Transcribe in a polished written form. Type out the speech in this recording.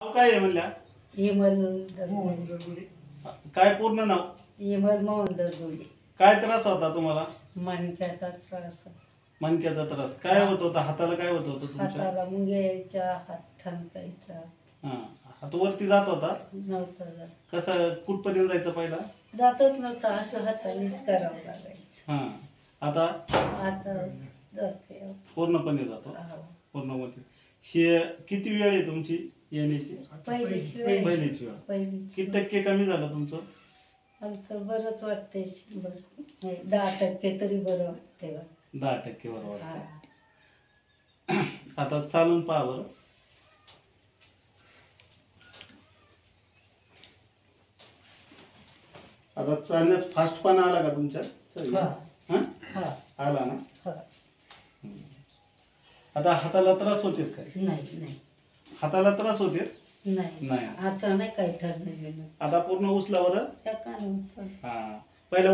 नाव काय आहे म्हणल्या? इमल काय पूर्ण नाव? इमल मोहन दरगुडे. काय त्रास होता तुम्हाला? मणक्याचा त्रास. मणक्याचा त्रास. काय होत होता? हाताला काय होत होतं तुमच्या? हाताला मुंग्याच्या, हात ठणकायचा. हा, हात वरती जात होता? नव्हता जात. कसं कुठपर्यंत जायचं पहिला? जातच नव्हता, असं हातानेच करावं लागायचं. हा, आता आता जाते. पूर्णपणे जातो. हो. पूर्णपणे. किती वेळ आहे तुमची येण्याची? पहिलीची वेळ. पहिलीची वेळ. पहिलीची किती टक्के कमी झालं तुमचं? आता बरंच वाटतंय. बरं नाही, 10% तरी बरं वाटतंय बा. 10% बरोबर. हा. आता चालून पहा बरं. आता चालण्यास फास्टपणा आला का तुमच्या? हा. हा? हा. आला ना? हा. आता हाताला त्रास होते काय? नाही नाही हाताला त्रास होते? नाही नाही. आता नाही काही ठरलेलं. आता पूर्ण उचला बरं. त्या कानावर. हा, पहिला